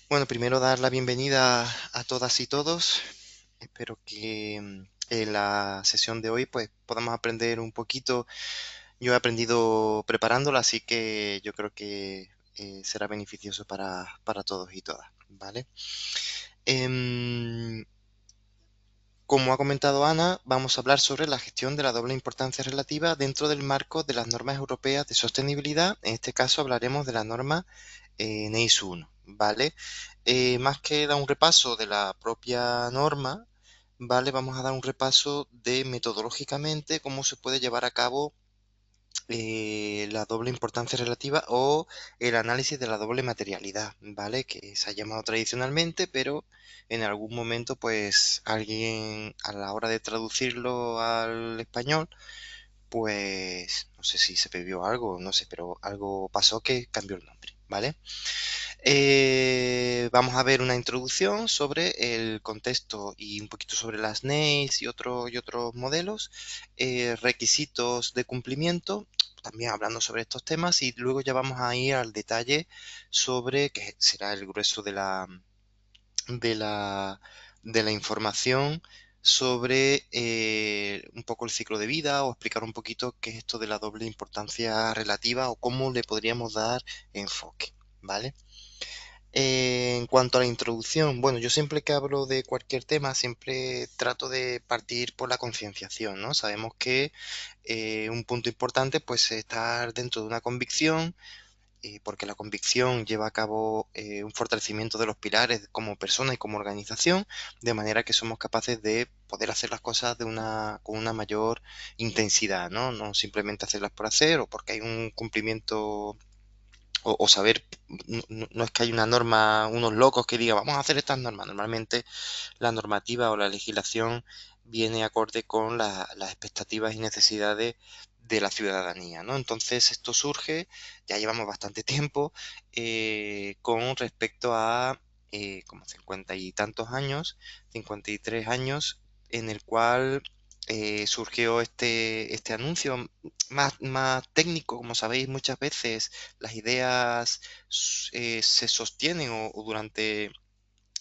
Bueno, primero dar la bienvenida a todas y todos. Espero que en la sesión de hoy pues podamos aprender un poquito. Yo he aprendido preparándola, así que yo creo que será beneficioso para todos y todas, ¿vale? Em, Como ha comentado Ana, vamos a hablar sobre la gestión de la doble importancia relativa dentro del marco de las normas europeas de sostenibilidad. En este caso hablaremos de la norma NEIS 1, ¿vale? Más que dar un repaso de la propia norma, ¿vale? Vamos a dar un repaso de metodológicamente cómo se puede llevar a cabo la doble importancia relativa o el análisis de la doble materialidad, ¿vale? Que se ha llamado tradicionalmente, pero en algún momento, pues alguien a la hora de traducirlo al español, pues no sé si se bebió algo, no sé, pero algo pasó que cambió el nombre, ¿vale? Vamos a ver una introducción sobre el contexto y un poquito sobre las NEIS y otros modelos, requisitos de cumplimiento, también hablando sobre estos temas y luego ya vamos a ir al detalle sobre, que será el grueso de la, de la información sobre un poco el ciclo de vida o explicar un poquito qué es esto de la doble importancia relativa o cómo le podríamos dar enfoque, ¿vale? En cuanto a la introducción, bueno, yo siempre que hablo de cualquier tema, siempre trato de partir por la concienciación, ¿no? Sabemos que un punto importante, pues, es estar dentro de una convicción, porque la convicción lleva a cabo un fortalecimiento de los pilares como persona y como organización, de manera que somos capaces de poder hacer las cosas con una mayor intensidad, ¿no? No simplemente hacerlas por hacer o porque hay un cumplimiento o saber, no es que hay una norma, unos locos que digan, vamos a hacer estas normas. Normalmente la normativa o la legislación viene acorde con las expectativas y necesidades de la ciudadanía, ¿no? Entonces esto surge, ya llevamos bastante tiempo, con respecto a como 50 y tantos años, 53 años, en el cual surgió este anuncio más técnico. Como sabéis, muchas veces las ideas se sostienen o durante,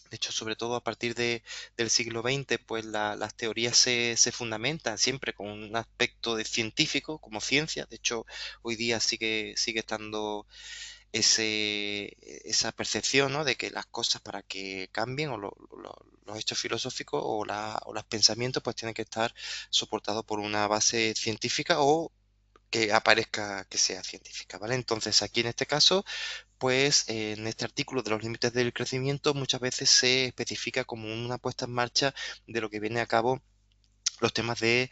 de hecho, sobre todo a partir del siglo XX, pues las teorías se fundamentan siempre con un aspecto de científico, como ciencia. De hecho, hoy día sigue estando esa percepción, ¿no? De que las cosas para que cambien los hechos filosóficos o los pensamientos pues tienen que estar soportados por una base científica o que aparezca que sea científica, ¿vale? Entonces, aquí en este caso, pues en este artículo de los límites del crecimiento muchas veces se especifica como una puesta en marcha de lo que viene a cabo los temas de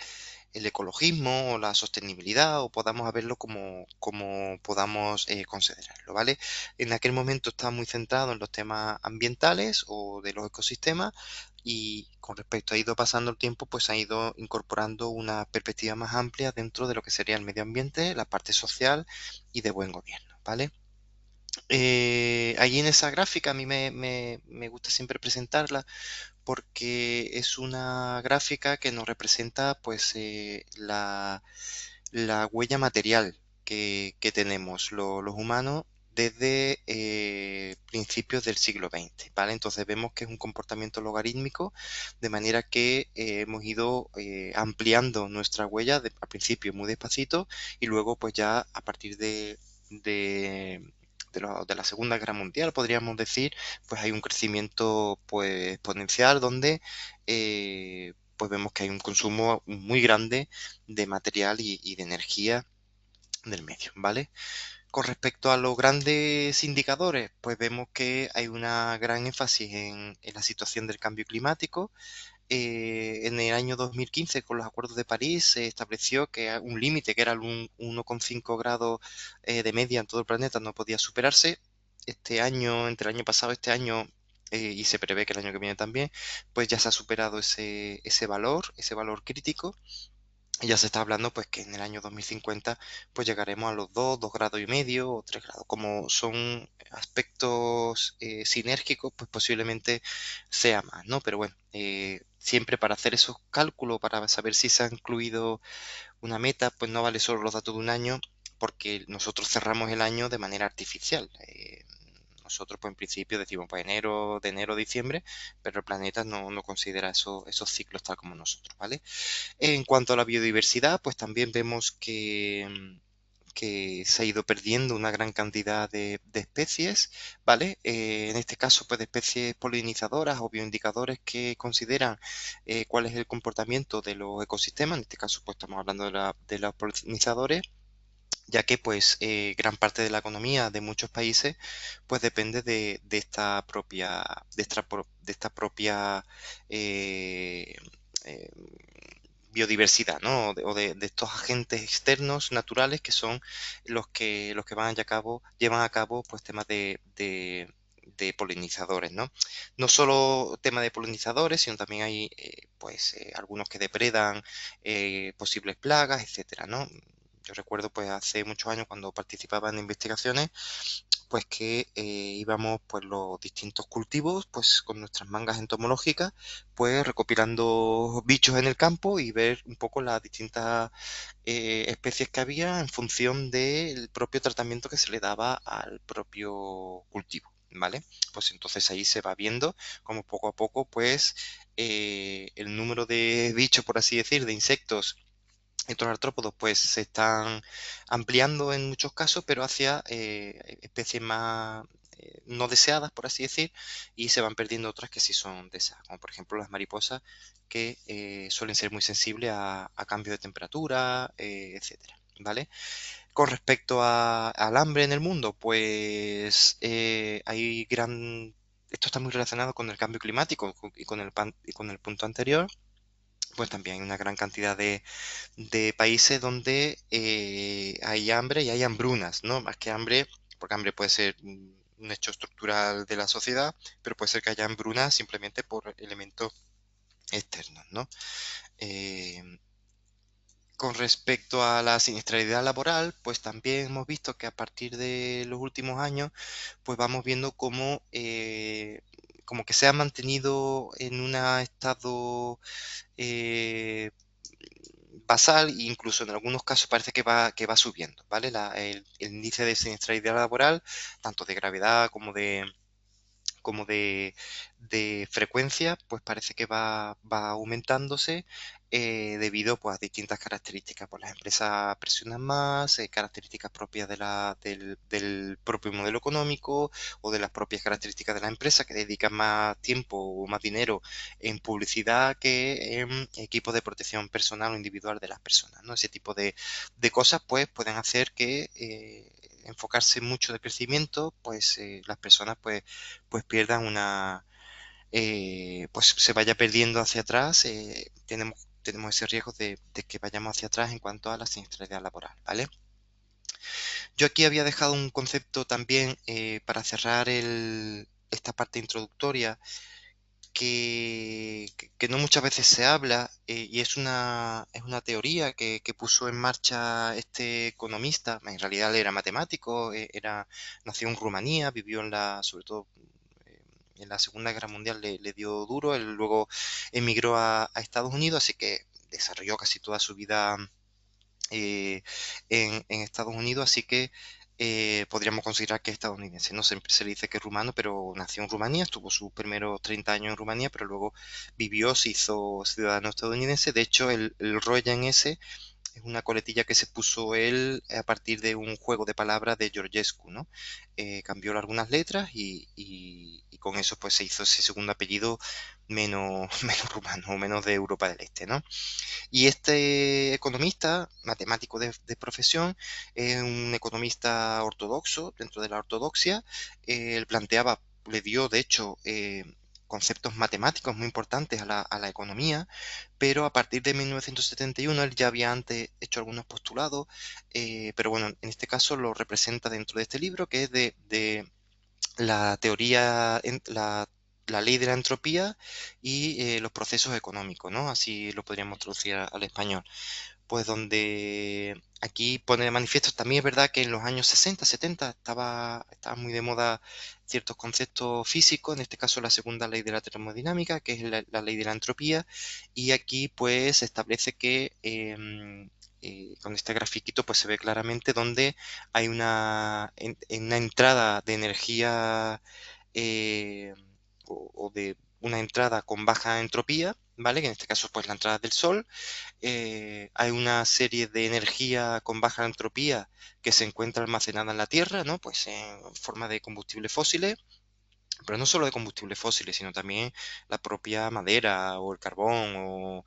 el ecologismo o la sostenibilidad o podamos verlo como podamos considerarlo, ¿vale? En aquel momento estaba muy centrado en los temas ambientales o de los ecosistemas y con respecto ha ido pasando el tiempo, pues ha ido incorporando una perspectiva más amplia dentro de lo que sería el medio ambiente, la parte social y de buen gobierno, ¿vale? Allí en esa gráfica a mí me gusta siempre presentarla porque es una gráfica que nos representa pues la huella material que tenemos los humanos desde principios del siglo XX, ¿vale? Entonces vemos que es un comportamiento logarítmico, de manera que hemos ido ampliando nuestra huella al principio muy despacito y luego pues ya a partir de, de la Segunda Guerra Mundial, podríamos decir, pues hay un crecimiento pues exponencial donde pues vemos que hay un consumo muy grande de material y de energía del medio, ¿vale? Con respecto a los grandes indicadores, pues vemos que hay una gran énfasis en la situación del cambio climático. En el año 2015, con los acuerdos de París, se estableció que un límite, que era el 1,5 grados de media en todo el planeta, no podía superarse. Este año, entre el año pasado y este año, y se prevé que el año que viene también, pues ya se ha superado ese valor crítico. Y ya se está hablando pues que en el año 2050 pues llegaremos a los 2 grados y medio o 3 grados. Como son aspectos sinérgicos, pues posiblemente sea más, ¿no? Pero bueno, siempre para hacer esos cálculos, para saber si se ha incluido una meta, pues no vale solo los datos de un año, porque nosotros cerramos el año de manera artificial. Nosotros, pues en principio decimos pues de enero a diciembre, pero el planeta no considera esos ciclos tal como nosotros, ¿vale? En cuanto a la biodiversidad, pues también vemos que se ha ido perdiendo una gran cantidad de especies, ¿vale? En este caso, pues de especies polinizadoras o bioindicadores que consideran cuál es el comportamiento de los ecosistemas. En este caso, pues estamos hablando de los polinizadores, ya que pues gran parte de la economía de muchos países pues depende de esta propia de esta propia eh, eh, biodiversidad, ¿no? De estos agentes externos naturales que son los que llevan a cabo pues temas de polinizadores, ¿no? No solo tema de polinizadores, sino también hay algunos que depredan posibles plagas, etcétera, ¿no? Yo recuerdo pues hace muchos años cuando participaba en investigaciones, pues que íbamos pues los distintos cultivos pues con nuestras mangas entomológicas pues recopilando bichos en el campo y ver un poco las distintas especies que había en función del propio tratamiento que se le daba al propio cultivo, ¿vale? Pues entonces ahí se va viendo como poco a poco pues el número de bichos, por así decir, de insectos. Estos artrópodos pues se están ampliando en muchos casos, pero hacia especies más no deseadas, por así decir, y se van perdiendo otras que sí son deseadas, como por ejemplo las mariposas, que suelen ser muy sensibles a cambios de temperatura, etcétera, ¿vale? Con respecto al hambre en el mundo, pues esto está muy relacionado con el cambio climático y con el punto anterior, pues también hay una gran cantidad de países donde hay hambre y hay hambrunas, ¿no? Más que hambre, porque hambre puede ser un hecho estructural de la sociedad, pero puede ser que haya hambrunas simplemente por elementos externos, ¿no? Eh, con respecto a la siniestralidad laboral, pues también hemos visto que a partir de los últimos años, pues vamos viendo cómo como que se ha mantenido en un estado eh, basal e incluso en algunos casos parece que va subiendo, ¿vale? El índice de siniestralidad laboral, tanto de gravedad como de frecuencia, pues parece que va aumentándose debido pues, a distintas características. Pues las empresas presionan más, características propias del propio modelo económico o de las propias características de la empresa que dedican más tiempo o más dinero en publicidad que en equipos de protección personal o individual de las personas, ¿no? Ese tipo de cosas pues pueden hacer que enfocarse mucho en el crecimiento, pues las personas pues pierdan pues se vaya perdiendo hacia atrás, tenemos ese riesgo de que vayamos hacia atrás en cuanto a la siniestralidad laboral, ¿vale? Yo aquí había dejado un concepto también para cerrar esta parte introductoria que no muchas veces se habla y es una teoría que puso en marcha este economista. En realidad él era matemático, nació en Rumanía, vivió sobre todo eh, en la Segunda Guerra Mundial le dio duro, él luego emigró a Estados Unidos, así que desarrolló casi toda su vida eh, en Estados Unidos, así que podríamos considerar que es estadounidense. No siempre se le dice que es rumano, pero nació en Rumanía, estuvo sus primeros 30 años en Rumanía, pero luego vivió, se hizo ciudadano estadounidense. De hecho, el Royan ese es una coletilla que se puso él a partir de un juego de palabras de Georgescu, ¿no? Cambió algunas letras y con eso pues se hizo ese segundo apellido menos, menos rumano o menos de Europa del Este, ¿no? Y este economista, matemático de profesión, es un economista ortodoxo dentro de la ortodoxia. Él planteaba, le dio de hecho conceptos matemáticos muy importantes a la economía, pero a partir de 1971 él ya había antes hecho algunos postulados, pero bueno, en este caso lo representa dentro de este libro, que es de la teoría, la ley de la entropía y los procesos económicos, ¿no? Así lo podríamos traducir al español. Pues donde aquí pone de manifiesto, también es verdad que en los años 60, 70 estaba muy de moda ciertos conceptos físicos, en este caso la segunda ley de la termodinámica, que es la ley de la entropía, y aquí pues se establece que con este grafiquito pues se ve claramente donde hay una entrada de energía eh, o de una entrada con baja entropía, ¿vale? Que en este caso pues la entrada del sol. Hay una serie de energía con baja entropía que se encuentra almacenada en la Tierra, ¿no? Pues en forma de combustibles fósiles, pero no solo de combustibles fósiles, sino también la propia madera o el carbón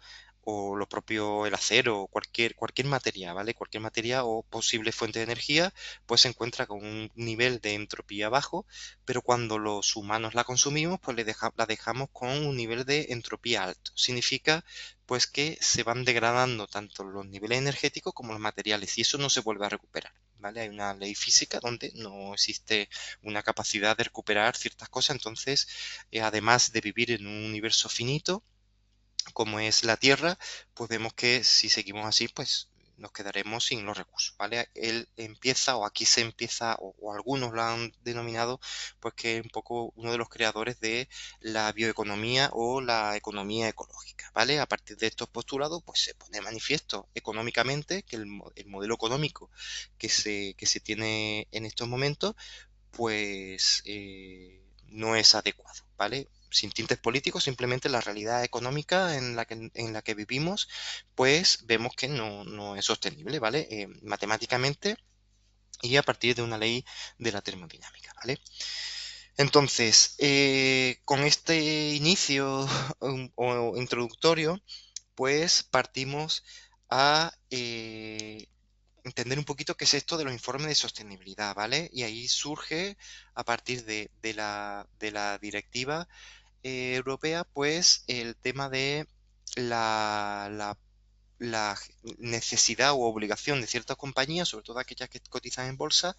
o lo propio el acero, cualquier materia, ¿vale? Cualquier materia o posible fuente de energía, pues se encuentra con un nivel de entropía bajo, pero cuando los humanos la consumimos, pues la dejamos con un nivel de entropía alto. Significa pues que se van degradando tanto los niveles energéticos como los materiales y eso no se vuelve a recuperar, ¿vale? Hay una ley física donde no existe una capacidad de recuperar ciertas cosas. Entonces, además de vivir en un universo finito, como es la Tierra, pues vemos que si seguimos así, pues nos quedaremos sin los recursos, ¿vale? Él empieza, o aquí se empieza, o algunos lo han denominado, pues que es un poco uno de los creadores de la bioeconomía o la economía ecológica, ¿vale? A partir de estos postulados, pues se pone manifiesto económicamente que el modelo económico que se tiene en estos momentos pues no es adecuado, ¿vale? Sin tintes políticos, simplemente la realidad económica en la que vivimos, pues vemos que no es sostenible, ¿vale? Matemáticamente y a partir de una ley de la termodinámica, ¿vale? Entonces, con este inicio o introductorio, pues partimos a entender un poquito qué es esto de los informes de sostenibilidad, ¿vale? Y ahí surge, a partir de la directiva europea, pues el tema de la, la, la necesidad u obligación de ciertas compañías, sobre todo aquellas que cotizan en bolsa,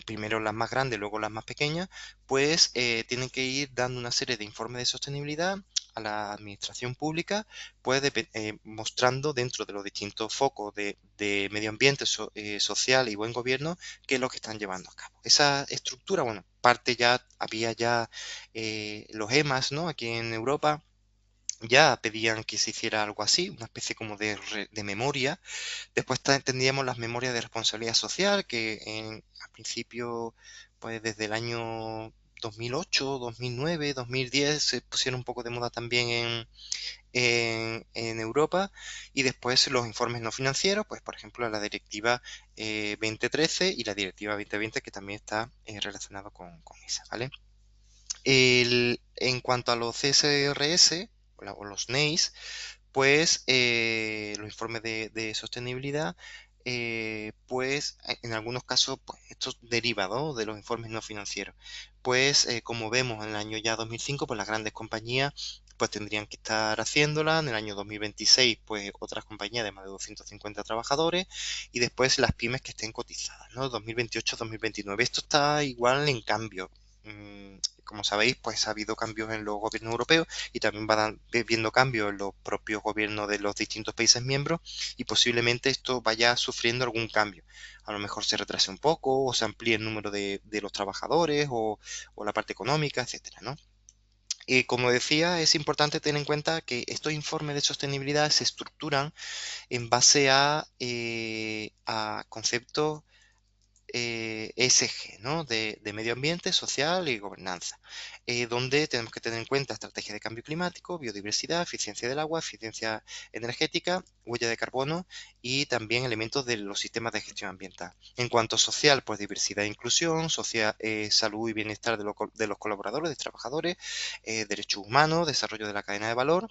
primero las más grandes, luego las más pequeñas, pues tienen que ir dando una serie de informes de sostenibilidad a la administración pública, pues mostrando dentro de los distintos focos de medio ambiente, social y buen gobierno qué es lo que están llevando a cabo. Esa estructura, bueno, parte ya, había ya los EMAs, ¿no? Aquí en Europa. Ya pedían que se hiciera algo así, una especie como de memoria. Después tendríamos las memorias de responsabilidad social, que al principio, pues desde el año 2008, 2009, 2010 se pusieron un poco de moda también en Europa. Y después los informes no financieros, pues por ejemplo la directiva 2013 y la directiva 2020, que también está relacionado con esa, ¿vale? En cuanto a los CSRS o los NEIs, pues los informes de sostenibilidad, pues en algunos casos pues, esto deriva, ¿no? De los informes no financieros. Pues como vemos en el año ya 2005, pues las grandes compañías pues tendrían que estar haciéndola. En el año 2026, pues otras compañías de más de 250 trabajadores y después las pymes que estén cotizadas, ¿no? 2028-2029. Esto está igual en cambio. Como sabéis, pues ha habido cambios en los gobiernos europeos y también viendo cambios en los propios gobiernos de los distintos países miembros y posiblemente esto vaya sufriendo algún cambio. A lo mejor se retrase un poco o se amplíe el número de los trabajadores o la parte económica, etcétera, ¿no? Y como decía, es importante tener en cuenta que estos informes de sostenibilidad se estructuran en base a conceptos ESG, ¿no? De medio ambiente, social y gobernanza, donde tenemos que tener en cuenta estrategia de cambio climático, biodiversidad, eficiencia del agua, eficiencia energética, huella de carbono y también elementos de los sistemas de gestión ambiental. En cuanto a social, pues diversidad e inclusión, salud y bienestar de los colaboradores, de trabajadores, derechos humanos, desarrollo de la cadena de valor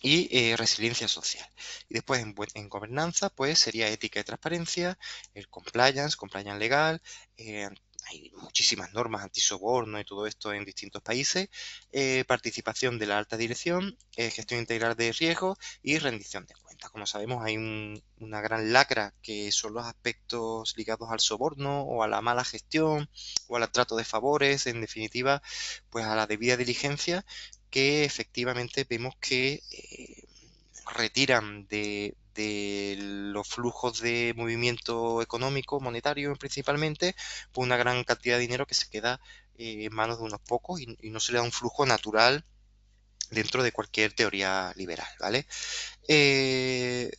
y resiliencia social. Y después en gobernanza, pues sería ética y transparencia, el compliance legal, eh, hay muchísimas normas antisoborno y todo esto en distintos países, participación de la alta dirección, gestión integral de riesgos y rendición de cuentas. Como sabemos, hay una gran lacra que son los aspectos ligados al soborno o a la mala gestión o al trato de favores, en definitiva, pues a la debida diligencia que efectivamente vemos que retiran de los flujos de movimiento económico, monetario principalmente, pues una gran cantidad de dinero que se queda en manos de unos pocos y no se le da un flujo natural dentro de cualquier teoría liberal, ¿vale? Eh,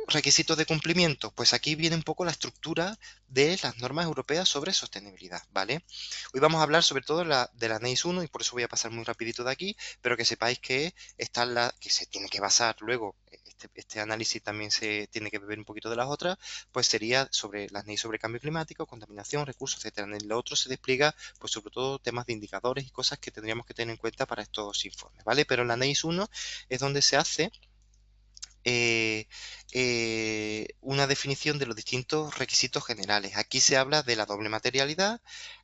requisitos de cumplimiento, pues aquí viene un poco la estructura de las normas europeas sobre sostenibilidad, ¿vale? Hoy vamos a hablar sobre todo de la NEIS 1 y por eso voy a pasar muy rapidito de aquí, pero que sepáis que que se tiene que basar luego, este análisis también se tiene que beber un poquito de las otras, pues sería sobre las NEIS sobre cambio climático, contaminación, recursos, etcétera. En lo otro se despliega, pues sobre todo temas de indicadores y cosas que tendríamos que tener en cuenta para estos informes, ¿vale? Pero en la NEIS 1 es donde se hace eh, una definición de los distintos requisitos generales. Aquí se habla de la doble materialidad,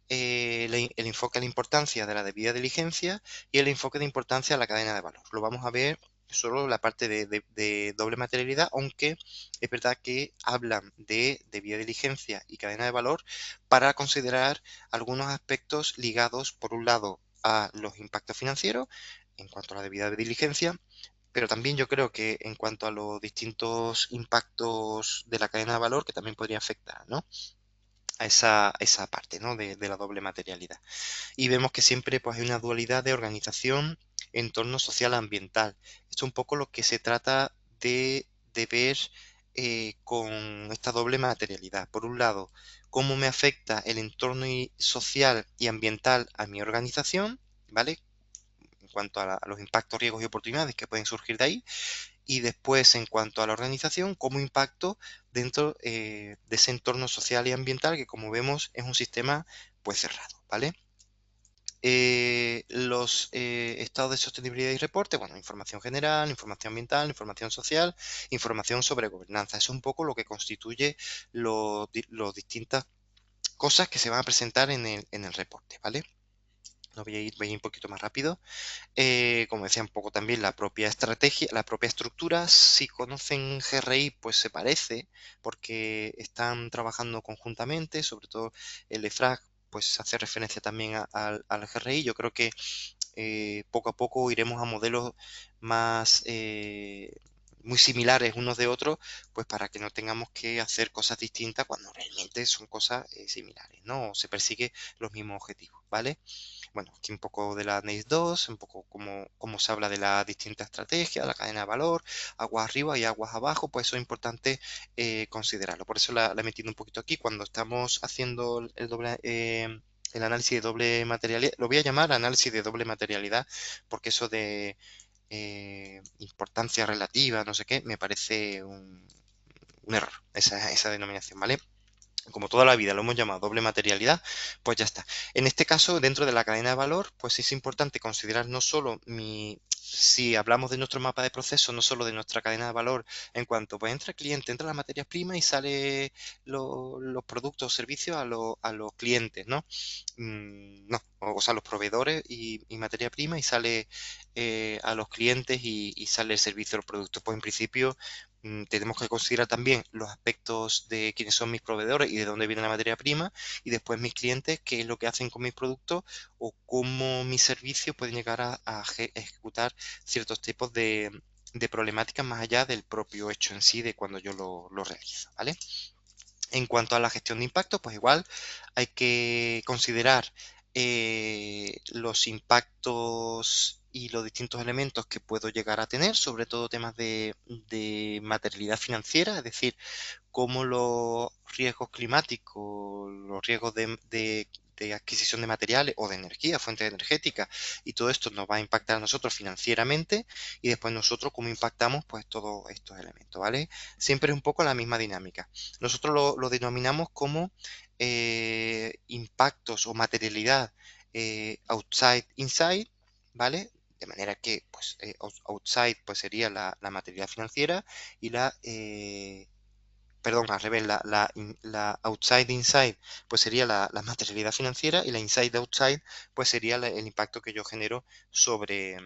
el enfoque a la importancia de la debida diligencia y el enfoque de importancia a la cadena de valor. Lo vamos a ver solo la parte de doble materialidad, aunque es verdad que hablan de debida diligencia y cadena de valor para considerar algunos aspectos ligados, por un lado, a los impactos financieros en cuanto a la debida diligencia, pero también yo creo que en cuanto a los distintos impactos de la cadena de valor, que también podría afectar, ¿no? A esa parte, ¿no? De la doble materialidad. Y vemos que siempre pues, hay una dualidad de organización, entorno social ambiental. Esto es un poco lo que se trata de ver con esta doble materialidad. Por un lado, cómo me afecta el entorno social y ambiental a mi organización, ¿vale? En cuanto a los impactos, riesgos y oportunidades que pueden surgir de ahí, y después en cuanto a la organización, cómo impacto dentro de ese entorno social y ambiental que como vemos es un sistema pues cerrado, ¿vale? Los estados de sostenibilidad y reporte, bueno, información general, información ambiental, información social, información sobre gobernanza. Eso es un poco lo que constituye los distintas cosas que se van a presentar en el reporte, ¿vale? No voy a ir un poquito más rápido. Como decía un poco también la propia estrategia, la propia estructura, si conocen GRI, pues se parece, porque están trabajando conjuntamente, sobre todo el EFRAG, pues hace referencia también al GRI. Yo creo que poco a poco iremos a modelos más muy similares unos de otros, pues para que no tengamos que hacer cosas distintas cuando realmente son cosas similares, ¿no? O se persigue los mismos objetivos, ¿vale? Bueno, aquí un poco de la NACE 2, un poco cómo se habla de las distintas estrategias, la cadena de valor, aguas arriba y aguas abajo, pues eso es importante considerarlo. Por eso la he metido un poquito aquí. Cuando estamos haciendo el análisis de doble materialidad, lo voy a llamar análisis de doble materialidad, porque eso de importancia relativa, no sé qué, me parece un error, esa denominación, ¿vale? Como toda la vida lo hemos llamado doble materialidad, pues ya está. En este caso, dentro de la cadena de valor, pues es importante considerar no solo si hablamos de nuestro mapa de proceso, no solo de nuestra cadena de valor, en cuanto pues entra el cliente, entra las materias primas y sale los productos o servicios a los clientes, ¿no? No, o sea, los proveedores y materia prima y sale a los clientes y sale el servicio o el producto. Pues en principio tenemos que considerar también los aspectos de quiénes son mis proveedores y de dónde viene la materia prima, y después mis clientes, qué es lo que hacen con mis productos o cómo mis servicios pueden llegar a ejecutar ciertos tipos de problemáticas más allá del propio hecho en sí de cuando yo lo realizo, ¿vale? En cuanto a la gestión de impacto, pues igual hay que considerar los impactos y los distintos elementos que puedo llegar a tener, sobre todo temas de materialidad financiera, es decir, cómo los riesgos climáticos, los riesgos de adquisición de materiales o de energía, fuentes energéticas, y todo esto nos va a impactar a nosotros financieramente y después nosotros cómo impactamos pues todos estos elementos, ¿vale? Siempre es un poco la misma dinámica. Nosotros lo denominamos como impactos o materialidad outside, inside, ¿vale? De manera que pues, outside pues, sería la materialidad financiera y perdón, al revés, la outside inside pues sería la materialidad financiera y la inside outside pues sería el impacto que yo genero sobre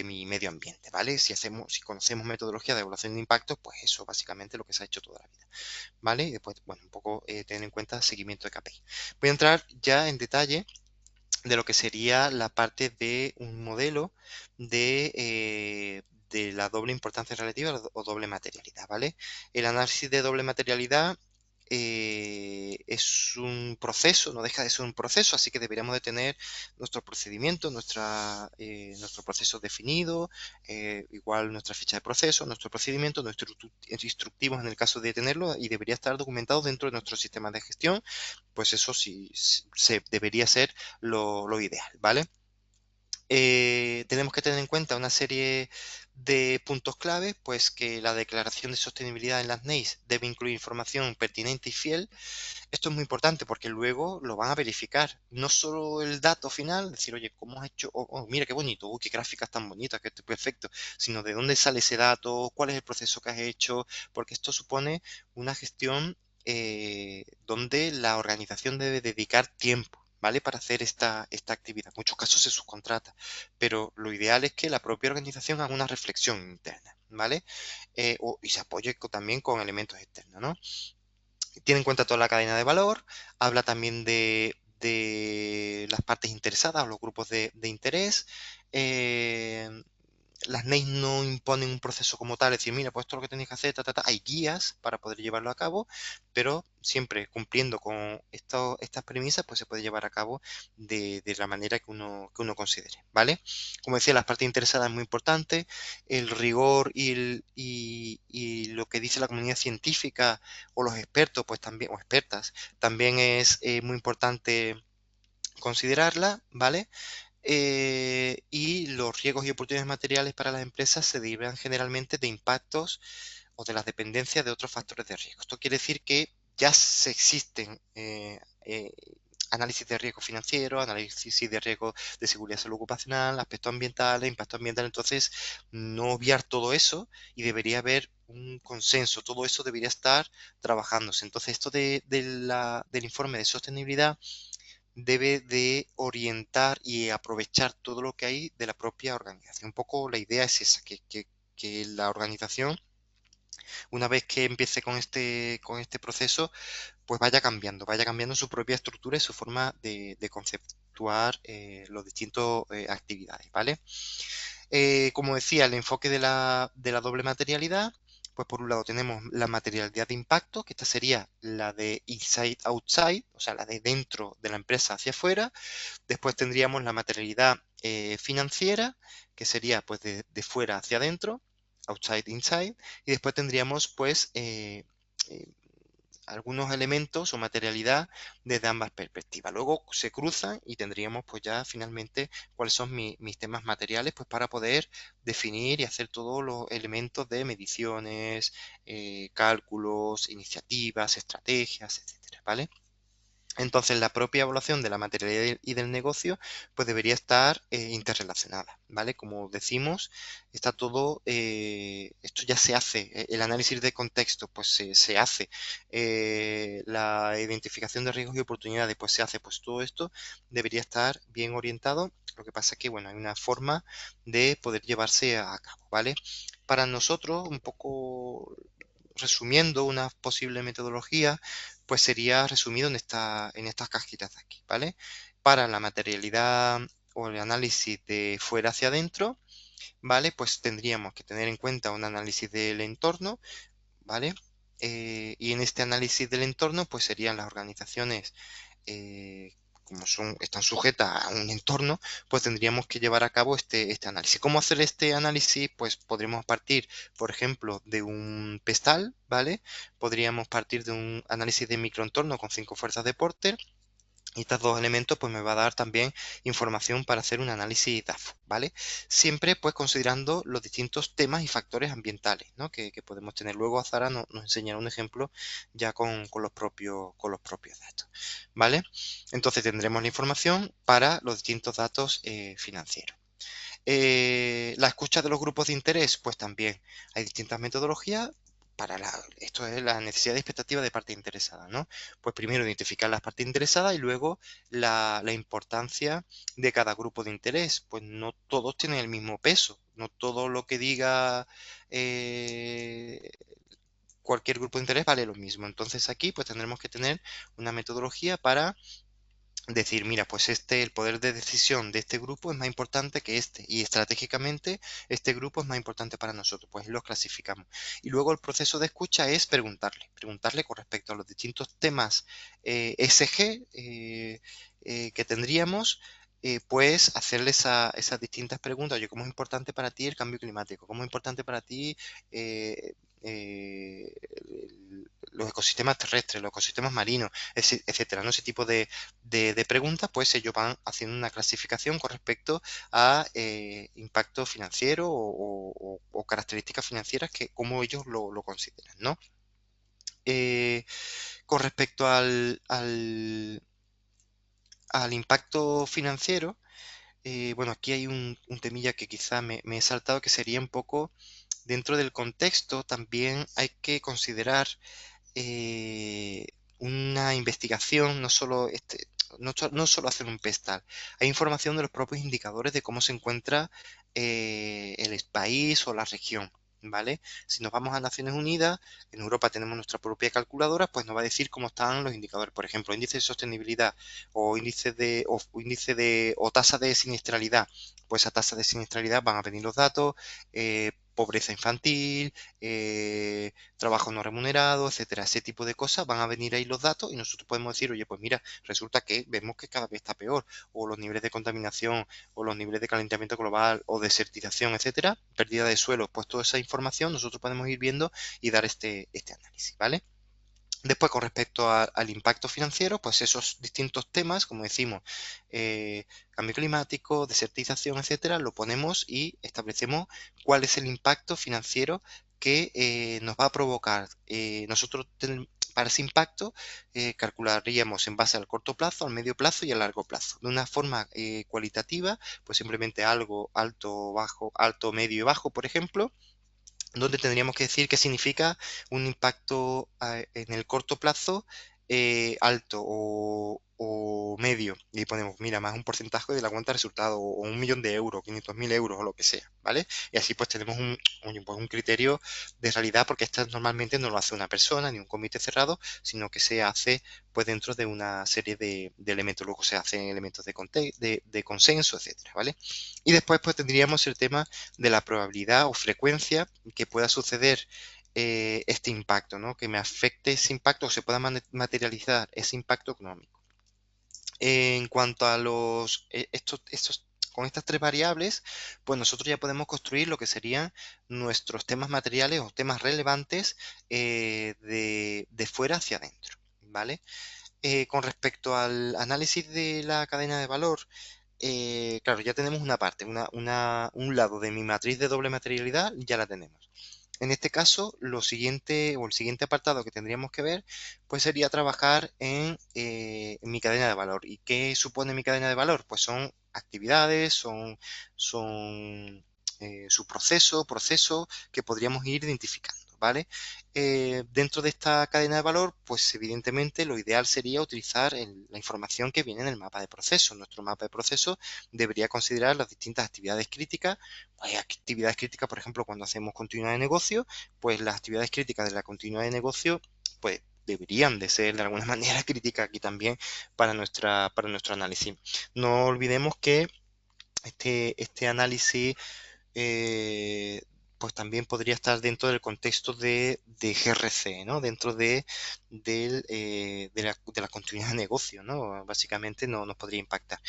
mi medio ambiente, ¿vale? Si conocemos metodología de evaluación de impacto, pues eso básicamente es lo que se ha hecho toda la vida, ¿vale? Y después, bueno, un poco tener en cuenta seguimiento de KPI. Voy a entrar ya en detalle de lo que sería la parte de un modelo de la doble importancia relativa o doble materialidad, ¿vale? El análisis de doble materialidad es un proceso, no deja de ser un proceso, así que deberíamos de tener nuestro procedimiento, nuestro proceso definido, igual nuestra ficha de proceso, nuestro procedimiento, nuestros instructivos en el caso de tenerlo, y debería estar documentado dentro de nuestro sistema de gestión. Pues eso sí, se debería ser lo ideal, ¿vale? Tenemos que tener en cuenta una serie de puntos clave, pues que la declaración de sostenibilidad en las NEIs debe incluir información pertinente y fiel. Esto es muy importante porque luego lo van a verificar. No solo el dato final, decir, oye, ¿cómo has hecho? Oh, mira qué bonito, qué gráficas tan bonitas, qué perfecto, sino de dónde sale ese dato, cuál es el proceso que has hecho, porque esto supone una gestión donde la organización debe dedicar tiempo. ¿Vale? Para hacer esta actividad. En muchos casos se subcontrata, pero lo ideal es que la propia organización haga una reflexión interna, ¿vale? Y se apoye también con elementos externos, ¿no? Tiene en cuenta toda la cadena de valor, habla también de las partes interesadas o los grupos de interés. eh, las NEIs no imponen un proceso como tal, es decir, mira, pues esto es lo que tenéis que hacer, hay guías para poder llevarlo a cabo, pero siempre cumpliendo con estas premisas, pues se puede llevar a cabo de la manera que uno considere, ¿vale? Como decía, las partes interesadas es muy importante, el rigor y lo que dice la comunidad científica o los expertos, pues también, o expertas, también es muy importante considerarla, ¿vale? Y los riesgos y oportunidades materiales para las empresas se derivan generalmente de impactos o de las dependencias de otros factores de riesgo. Esto quiere decir que ya se existen análisis de riesgo financiero, análisis de riesgo de seguridad y salud ocupacional, aspectos ambientales, impacto ambiental. Entonces, no obviar todo eso y debería haber un consenso. Todo eso debería estar trabajándose. Entonces, esto del informe de sostenibilidad debe de orientar y aprovechar todo lo que hay de la propia organización. Un poco la idea es esa, que la organización, una vez que empiece con este proceso, pues vaya cambiando su propia estructura y su forma de conceptuar los distintos actividades, ¿vale? Como decía, el enfoque de la doble materialidad, pues por un lado tenemos la materialidad de impacto, que esta sería la de inside outside, o sea, la de dentro de la empresa hacia afuera. Después tendríamos la materialidad financiera, que sería pues de fuera hacia adentro, outside inside. Y después tendríamos pues eh, algunos elementos o materialidad desde ambas perspectivas. Luego se cruzan y tendríamos pues ya finalmente cuáles son mis temas materiales, pues para poder definir y hacer todos los elementos de mediciones, cálculos, iniciativas, estrategias, etcétera, ¿vale? Entonces, la propia evaluación de la materialidad y del negocio, pues debería estar interrelacionada, ¿vale? Como decimos, está todo, esto ya se hace, el análisis de contexto, pues se hace, la identificación de riesgos y oportunidades, pues se hace, pues todo esto debería estar bien orientado. Lo que pasa es que, bueno, hay una forma de poder llevarse a cabo, ¿vale? Para nosotros, un poco resumiendo una posible metodología, pues sería resumido en estas cajitas de aquí, ¿vale? Para la materialidad o el análisis de fuera hacia adentro, ¿vale? Pues tendríamos que tener en cuenta un análisis del entorno, ¿vale? Y en este análisis del entorno, pues serían las organizaciones como están sujetas a un entorno, pues tendríamos que llevar a cabo este análisis. ¿Cómo hacer este análisis? Pues podríamos partir, por ejemplo, de un pestal, ¿vale? Podríamos partir de un análisis de microentorno con 5 fuerzas de Porter. Y estos dos elementos pues me va a dar también información para hacer un análisis DAFO, ¿vale? Siempre pues considerando los distintos temas y factores ambientales, ¿no? que podemos tener. Luego Zara nos enseñará un ejemplo ya con los propios datos, ¿vale? Entonces tendremos la información para los distintos datos financieros. La escucha de los grupos de interés, pues también hay distintas metodologías para esto es la necesidad de expectativa de parte interesada, ¿no? Pues primero identificar las partes interesadas y luego la importancia de cada grupo de interés. Pues no todos tienen el mismo peso, no todo lo que diga eh, cualquier grupo de interés vale lo mismo. Entonces aquí pues tendremos que tener una metodología para decir, mira, pues el poder de decisión de este grupo es más importante que este, y estratégicamente este grupo es más importante para nosotros, pues los clasificamos. Y luego el proceso de escucha es preguntarle con respecto a los distintos temas SG que tendríamos. Pues hacerle esas distintas preguntas. Oye, ¿cómo es importante para ti el cambio climático? ¿Cómo es importante para ti eh, los ecosistemas terrestres, los ecosistemas marinos, etcétera? ¿No? Ese tipo de preguntas, pues ellos van haciendo una clasificación con respecto a impacto financiero o características financieras que como ellos lo consideran, ¿no? Eh, con respecto al impacto financiero, bueno, aquí hay un temilla que quizá me he saltado, que sería un poco dentro del contexto, también hay que considerar eh, una investigación, no solo hacer un pestal, hay información de los propios indicadores de cómo se encuentra el país o la región, ¿vale? Si nos vamos a Naciones Unidas, en Europa tenemos nuestra propia calculadora, pues nos va a decir cómo están los indicadores, por ejemplo, índice de sostenibilidad o tasa de siniestralidad, pues a tasa de siniestralidad van a venir los datos, pobreza infantil, trabajo no remunerado, etcétera. Ese tipo de cosas van a venir ahí los datos y nosotros podemos decir, oye, pues mira, resulta que vemos que cada vez está peor, o los niveles de contaminación, o los niveles de calentamiento global, o desertización, etcétera, pérdida de suelo, pues toda esa información nosotros podemos ir viendo y dar este análisis, ¿vale? Después, con respecto al impacto financiero, pues esos distintos temas, como decimos, eh, cambio climático, desertización, etcétera, lo ponemos y establecemos cuál es el impacto financiero que nos va a provocar. Para ese impacto calcularíamos en base al corto plazo, al medio plazo y al largo plazo. De una forma cualitativa, pues simplemente algo alto, bajo, alto, medio y bajo, por ejemplo, donde tendríamos que decir qué significa un impacto en el corto plazo alto o medio. Y ponemos, mira, más un porcentaje de la cuenta de resultado, o 1.000.000 de euros, 500.000 euros o lo que sea, ¿vale? Y así pues tenemos un criterio de realidad, porque esto normalmente no lo hace una persona ni un comité cerrado, sino que se hace pues dentro de una serie de elementos. Luego se hacen elementos de consenso, etcétera, ¿vale? Y después pues tendríamos el tema de la probabilidad o frecuencia que pueda suceder este impacto, ¿no? Que me afecte ese impacto o se pueda materializar ese impacto económico. En cuanto a con estas tres variables, pues nosotros ya podemos construir lo que serían nuestros temas materiales o temas relevantes de fuera hacia adentro, ¿vale? Con respecto al análisis de la cadena de valor, claro, ya tenemos una parte, un lado de mi matriz de doble materialidad, ya la tenemos. En este caso, lo siguiente o el siguiente apartado que tendríamos que ver, pues sería trabajar en mi cadena de valor. ¿Y qué supone mi cadena de valor? Pues son actividades, son su proceso que podríamos ir identificando, ¿vale? Dentro de esta cadena de valor, pues evidentemente lo ideal sería utilizar la información que viene en el mapa de proceso. Nuestro mapa de proceso debería considerar las distintas actividades críticas. Hay actividades críticas, por ejemplo, cuando hacemos continuidad de negocio, pues las actividades críticas de la continuidad de negocio, pues deberían de ser de alguna manera críticas aquí también para nuestro análisis. No olvidemos que este análisis pues también podría estar dentro del contexto de GRC, ¿no? Dentro de la continuidad de negocio, ¿no? Básicamente no nos podría impactar.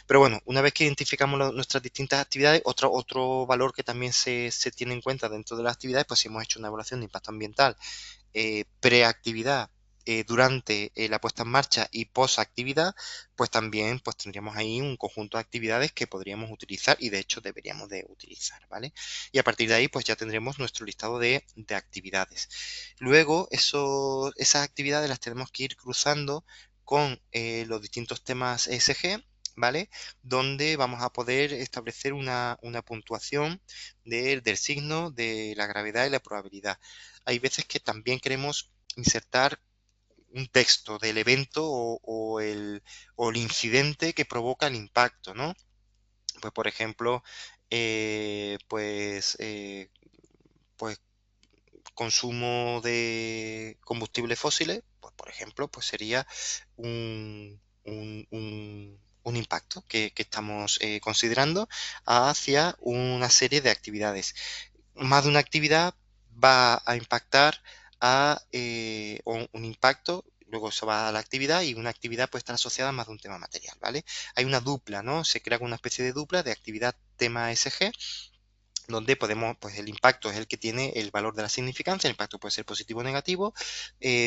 Pero bueno, una vez que identificamos nuestras distintas actividades, otro valor que también se tiene en cuenta dentro de las actividades, pues si hemos hecho una evaluación de impacto ambiental preactividad, durante la puesta en marcha y post-actividad, pues también pues tendríamos ahí un conjunto de actividades que podríamos utilizar y de hecho deberíamos de utilizar, ¿vale? Y a partir de ahí pues ya tendremos nuestro listado de actividades. Luego esas actividades las tenemos que ir cruzando con los distintos temas ESG, ¿vale? Donde vamos a poder establecer una puntuación del signo, de la gravedad y la probabilidad. Hay veces que también queremos insertar un texto del evento o el incidente que provoca el impacto, ¿no? Pues, por ejemplo, eh, pues, eh, pues consumo de combustibles fósiles, pues, por ejemplo, pues sería un impacto que estamos considerando hacia una serie de actividades. Más de una actividad va a impactar a un impacto, luego eso va a la actividad y una actividad puede estar asociada a más de un tema material, ¿vale? Hay una dupla, ¿no? Se crea una especie de dupla de actividad tema SG donde podemos, pues el impacto es el que tiene el valor de la significancia, el impacto puede ser positivo o negativo,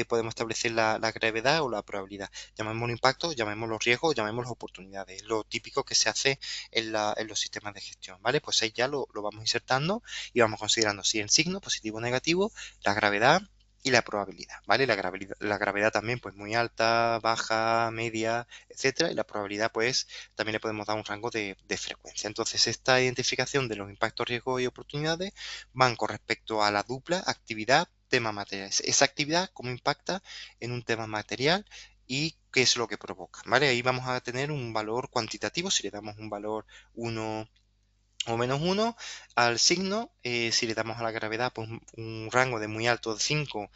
podemos establecer la gravedad o la probabilidad. Llamémoslo impacto, llamémoslo riesgo, llamémoslo oportunidades, lo típico que se hace en los sistemas de gestión, ¿vale? Pues ahí ya lo vamos insertando y vamos considerando si el signo, positivo o negativo, la gravedad y la probabilidad, ¿vale? La gravedad también, pues muy alta, baja, media, etcétera, y la probabilidad, pues también le podemos dar un rango de frecuencia. Entonces, esta identificación de los impactos, riesgos y oportunidades van con respecto a la dupla actividad, tema material. Esa actividad, cómo impacta en un tema material y qué es lo que provoca, ¿vale? Ahí vamos a tener un valor cuantitativo, si le damos un valor 1 o -1 al signo. Si le damos a la gravedad pues, un rango de muy alto de 5,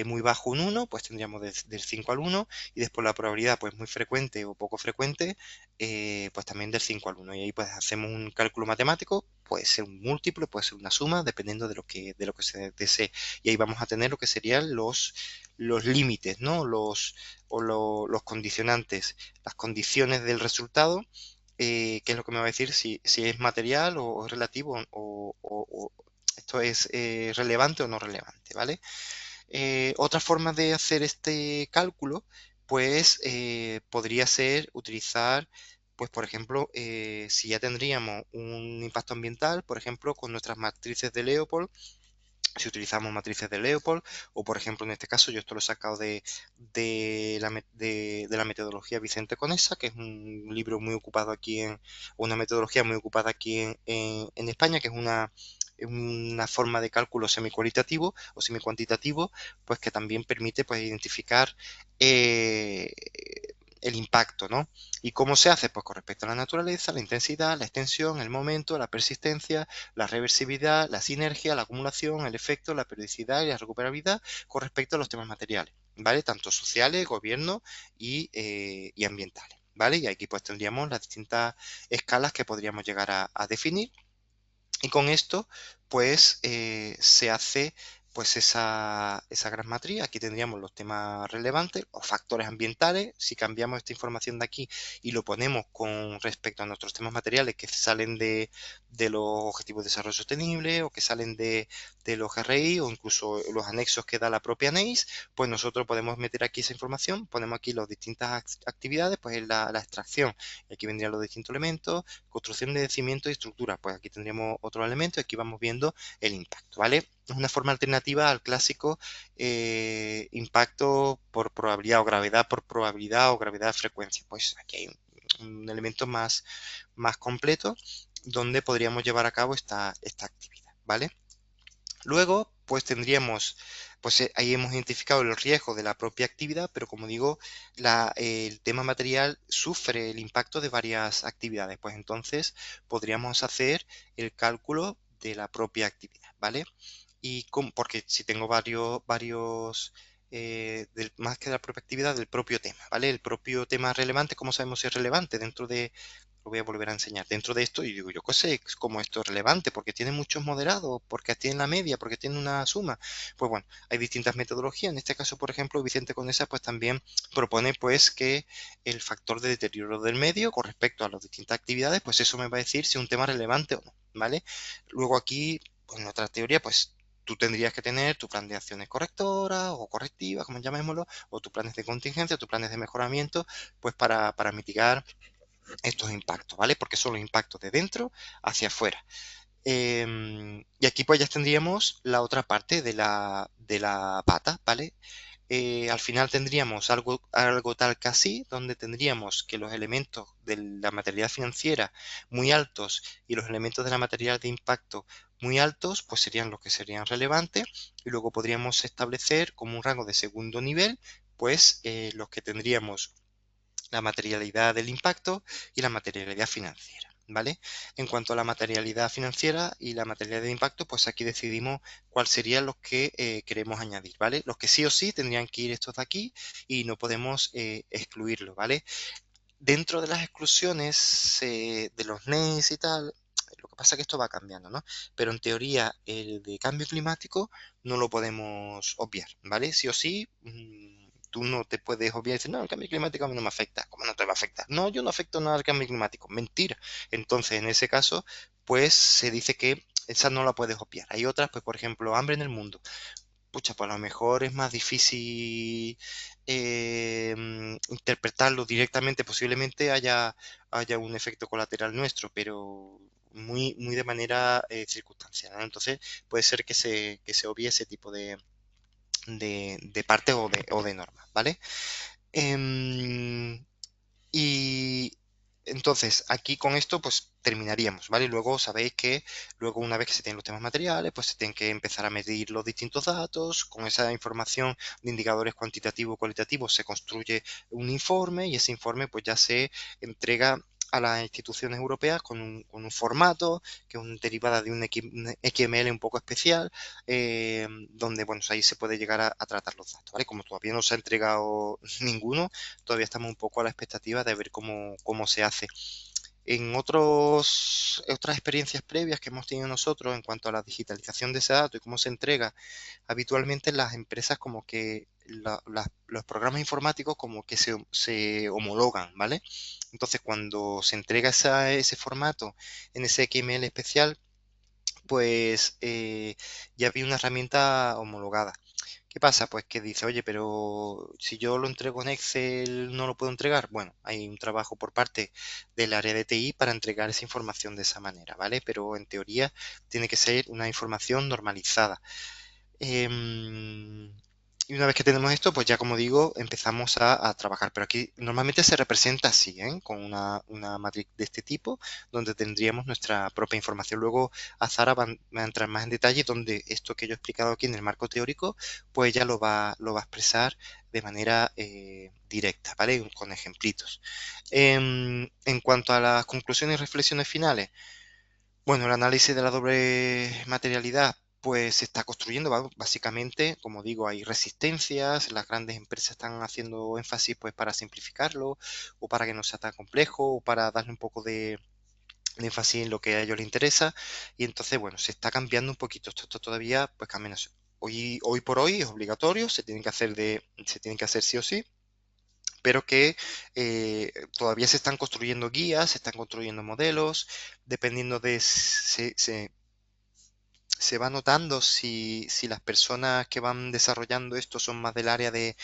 muy bajo un 1, pues tendríamos del 5 al 1, y después la probabilidad pues muy frecuente o poco frecuente, pues también del 5 al 1. Y ahí pues hacemos un cálculo matemático, puede ser un múltiplo, puede ser una suma, dependiendo de lo que se desee. Y ahí vamos a tener lo que serían los límites, ¿no? Los condicionantes, las condiciones del resultado, qué es lo que me va a decir si es material o es relativo o esto es relevante o no relevante, ¿vale? Otra forma de hacer este cálculo, pues podría ser utilizar, pues por ejemplo, si ya tendríamos un impacto ambiental, por ejemplo, con nuestras matrices de Leopold, si utilizamos matrices de Leopold, o por ejemplo en este caso yo esto lo he sacado de la metodología Vicente Conesa, que es un libro muy ocupado aquí una metodología muy ocupada aquí en España, que es una forma de cálculo semicualitativo o semicuantitativo, pues que también permite pues identificar eh, el impacto, ¿no? ¿Y cómo se hace? Pues con respecto a la naturaleza, la intensidad, la extensión, el momento, la persistencia, la reversibilidad, la sinergia, la acumulación, el efecto, la periodicidad y la recuperabilidad con respecto a los temas materiales, ¿vale? Tanto sociales, gobierno y ambientales, ¿vale? Y aquí pues tendríamos las distintas escalas que podríamos llegar a definir, y con esto pues se hace pues esa gran matriz. Aquí tendríamos los temas relevantes, los factores ambientales. Si cambiamos esta información de aquí y lo ponemos con respecto a nuestros temas materiales que salen de los Objetivos de Desarrollo Sostenible o que salen de los GRI o incluso los anexos que da la propia NEIS, pues nosotros podemos meter aquí esa información, ponemos aquí las distintas actividades, pues la extracción, y aquí vendrían los distintos elementos, construcción de cimientos y estructuras, pues aquí tendríamos otro elemento y aquí vamos viendo el impacto, ¿vale? Es una forma alternativa al clásico impacto por probabilidad o gravedad por probabilidad o gravedad frecuencia. Pues aquí hay un elemento más completo donde podríamos llevar a cabo esta actividad, ¿vale? Luego, pues tendríamos, pues ahí hemos identificado el riesgo de la propia actividad, pero como digo, el tema material sufre el impacto de varias actividades, pues entonces podríamos hacer el cálculo de la propia actividad, ¿vale? Porque si tengo varios más que de la propia actividad, del propio tema, ¿vale? El propio tema relevante, ¿cómo sabemos si es relevante dentro de, lo voy a volver a enseñar, dentro de esto? Y digo, yo qué sé, cómo esto es relevante, porque tiene muchos moderados, porque tiene la media, porque tiene una suma. Pues bueno, hay distintas metodologías. En este caso, por ejemplo, Vicente Conesa pues también propone pues que el factor de deterioro del medio con respecto a las distintas actividades, pues eso me va a decir si es un tema relevante o no, ¿vale? Luego aquí, pues en otra teoría, pues tú tendrías que tener tu plan de acciones correctoras o correctivas, como llamémoslo, o tus planes de contingencia, tus planes de mejoramiento, pues para mitigar estos impactos, ¿vale? Porque son los impactos de dentro hacia afuera. Y aquí pues ya tendríamos la otra parte de la pata, ¿vale? Al final tendríamos algo tal que así, donde tendríamos que los elementos de la materialidad financiera muy altos y los elementos de la materialidad de impacto muy altos, pues serían los que serían relevantes, y luego podríamos establecer como un rango de segundo nivel, pues los que tendríamos la materialidad del impacto y la materialidad financiera, ¿vale? En cuanto a la materialidad financiera y la materialidad de impacto, pues aquí decidimos cuáles serían los que queremos añadir, ¿vale? Los que sí o sí tendrían que ir estos de aquí y no podemos excluirlos, ¿vale? Dentro de las exclusiones de los NES y tal, lo que pasa es que esto va cambiando, ¿no? Pero en teoría el de cambio climático no lo podemos obviar, ¿vale? Sí o sí, tú no te puedes obviar y decir, no, el cambio climático a mí no me afecta. ¿Cómo no te va a afectar? No, yo no afecto nada al cambio climático. Mentira. Entonces, en ese caso, pues se dice que esa no la puedes obviar. Hay otras, pues por ejemplo, hambre en el mundo. Pucha, pues a lo mejor es más difícil interpretarlo directamente, posiblemente haya un efecto colateral nuestro, pero muy de manera circunstancial, ¿no? Entonces puede ser que se obvie ese tipo de parte o de normas, ¿vale? Em, y entonces, aquí con esto, pues terminaríamos, ¿vale? Luego sabéis que luego una vez que se tienen los temas materiales, pues se tienen que empezar a medir los distintos datos. Con esa información de indicadores cuantitativos y cualitativos se construye un informe y ese informe pues ya se entrega a las instituciones europeas con un formato que es una derivada de un XML un poco especial, donde bueno, ahí se puede llegar a tratar los datos, ¿vale? Como todavía no se ha entregado ninguno, todavía estamos un poco a la expectativa de ver cómo se hace. En otras experiencias previas que hemos tenido nosotros en cuanto a la digitalización de ese dato y cómo se entrega, habitualmente las empresas como que los programas informáticos como que se homologan, ¿vale? Entonces cuando se entrega ese formato en ese XML especial, pues ya había una herramienta homologada. ¿Qué pasa? Pues que dice, oye, pero si yo lo entrego en Excel, ¿no lo puedo entregar? Bueno, hay un trabajo por parte del área de TI para entregar esa información de esa manera, ¿vale? Pero en teoría tiene que ser una información normalizada. Em, y una vez que tenemos esto, pues ya como digo, empezamos a trabajar. Pero aquí normalmente se representa así, ¿eh? Con una matriz de este tipo, donde tendríamos nuestra propia información. Luego Azara va a entrar más en detalle, donde esto que yo he explicado aquí en el marco teórico, pues ya lo va a expresar de manera directa, ¿vale? Con ejemplitos. En cuanto a las conclusiones y reflexiones finales, bueno, el análisis de la doble materialidad pues se está construyendo, básicamente, como digo, hay resistencias, las grandes empresas están haciendo énfasis pues para simplificarlo o para que no sea tan complejo o para darle un poco de énfasis en lo que a ellos les interesa y entonces, bueno, se está cambiando un poquito, esto todavía pues cambia. Hoy por hoy es obligatorio, se tienen que hacer sí o sí, pero que todavía se están construyendo guías, se están construyendo modelos, dependiendo de se va notando si las personas que van desarrollando esto son más del área de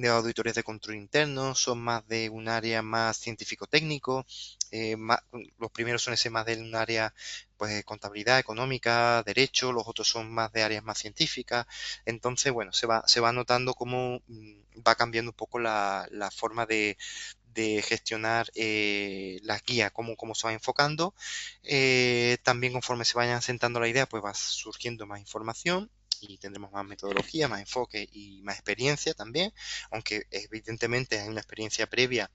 auditores de control interno, son más de un área más científico-técnico, los primeros suelen ser más de un área pues contabilidad, económica, derecho, los otros son más de áreas más científicas. Entonces, bueno, se va notando cómo va cambiando un poco la forma de gestionar las guías, cómo se va enfocando. También conforme se vayan sentando la idea, pues va surgiendo más información y tendremos más metodología, más enfoque y más experiencia también, aunque evidentemente hay una experiencia previa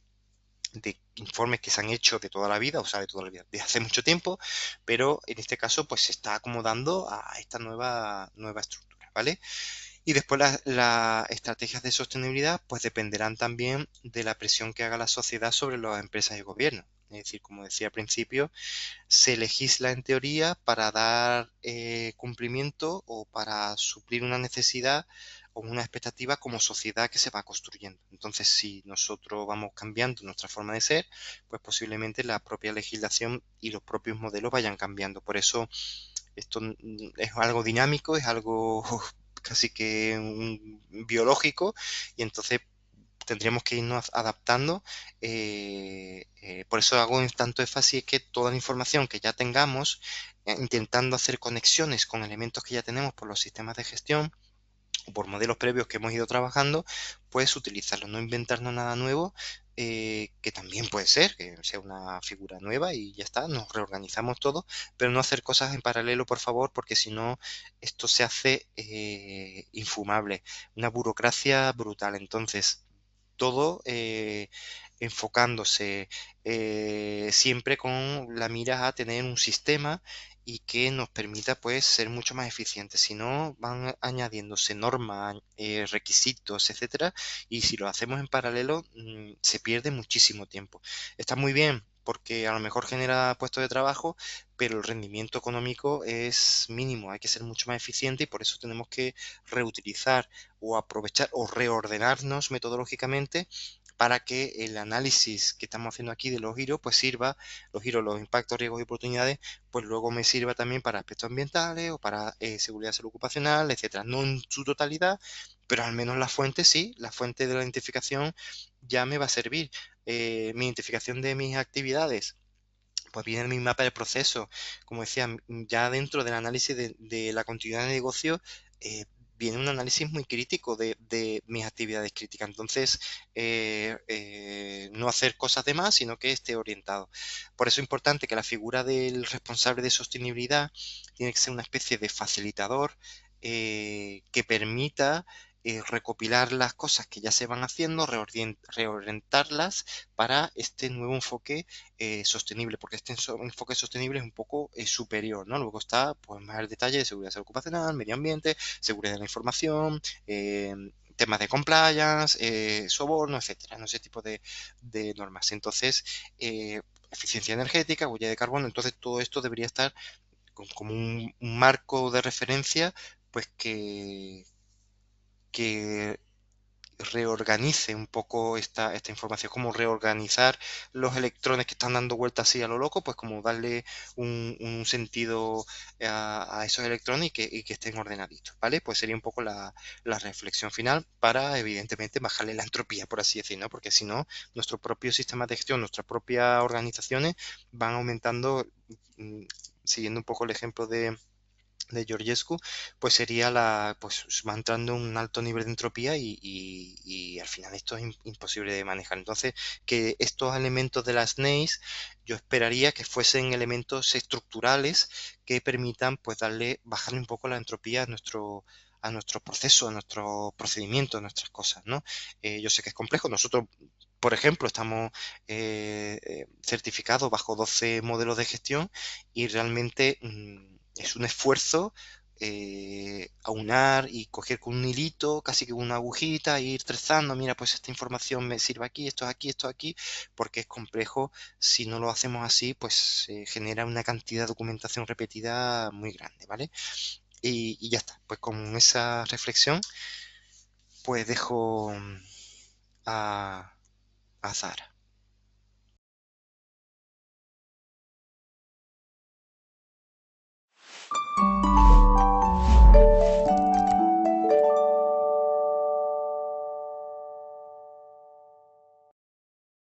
de informes que se han hecho de toda la vida, o sea, de toda la vida, de hace mucho tiempo, pero en este caso pues se está acomodando a esta nueva estructura, ¿vale? Y después las estrategias de sostenibilidad pues dependerán también de la presión que haga la sociedad sobre las empresas y gobiernos. Es decir, como decía al principio, se legisla en teoría para dar cumplimiento o para suplir una necesidad o una expectativa como sociedad que se va construyendo. Entonces, si nosotros vamos cambiando nuestra forma de ser, pues posiblemente la propia legislación y los propios modelos vayan cambiando. Por eso esto es algo dinámico, es algo casi que biológico y entonces tendríamos que irnos adaptando. Por eso hago en tanto énfasis que toda la información que ya tengamos, intentando hacer conexiones con elementos que ya tenemos por los sistemas de gestión o por modelos previos que hemos ido trabajando, pues utilizarlo, no inventarnos nada nuevo, que también puede ser, que sea una figura nueva y ya está, nos reorganizamos todo, pero no hacer cosas en paralelo, por favor, porque si no, esto se hace infumable, una burocracia brutal. Entonces, todo enfocándose siempre con la mira a tener un sistema y que nos permita pues ser mucho más eficientes. Si no, van añadiéndose normas, requisitos, etcétera, y si lo hacemos en paralelo, se pierde muchísimo tiempo. Está muy bien porque a lo mejor genera puestos de trabajo, pero el rendimiento económico es mínimo. Hay que ser mucho más eficiente y por eso tenemos que reutilizar o aprovechar o reordenarnos metodológicamente para que el análisis que estamos haciendo aquí de los giros, pues sirva, los giros, los impactos, riesgos y oportunidades, pues luego me sirva también para aspectos ambientales o para seguridad, salud ocupacional, etcétera. No en su totalidad, pero al menos la fuente sí, la fuente de la identificación ya me va a servir. Mi identificación de mis actividades, pues viene en mi mapa de proceso. Como decía, ya dentro del análisis de la continuidad de negocio, eh, viene un análisis muy crítico de mis actividades críticas. Entonces, no hacer cosas de más, sino que esté orientado. Por eso es importante que la figura del responsable de sostenibilidad tiene que ser una especie de facilitador que permita recopilar las cosas que ya se van haciendo, reorientarlas para este nuevo enfoque sostenible, porque este enfoque sostenible es un poco superior, ¿no? Luego está, pues, más el detalle de seguridad ocupacional, medio ambiente, seguridad de la información, temas de compliance, soborno, etcétera, ¿no? Ese tipo de normas. Entonces, eficiencia energética, huella de carbono, entonces todo esto debería estar como un marco de referencia, pues que reorganice un poco esta información, como reorganizar los electrones que están dando vueltas así a lo loco, pues como darle un sentido a esos electrones y que estén ordenaditos, ¿vale? Pues sería un poco la reflexión final para, evidentemente, bajarle la entropía, por así decirlo, ¿no? Porque si no, nuestro propio sistema de gestión, nuestras propias organizaciones van aumentando, mm, siguiendo un poco el ejemplo de Georgescu, pues sería pues va entrando un alto nivel de entropía y al final esto es imposible de manejar. Entonces, que estos elementos de las NEIs, yo esperaría que fuesen elementos estructurales que permitan pues bajarle un poco la entropía a nuestro proceso, a nuestro procedimiento, a nuestras cosas, ¿no? Yo sé que es complejo. Nosotros, por ejemplo, estamos certificados bajo 12 modelos de gestión y realmente es un esfuerzo aunar y coger con un hilito, casi que una agujita, e ir trazando, mira, pues esta información me sirve aquí, esto aquí, porque es complejo. Si no lo hacemos así, pues se genera una cantidad de documentación repetida muy grande, ¿vale? Y ya está, pues con esa reflexión, pues dejo a, a Zara.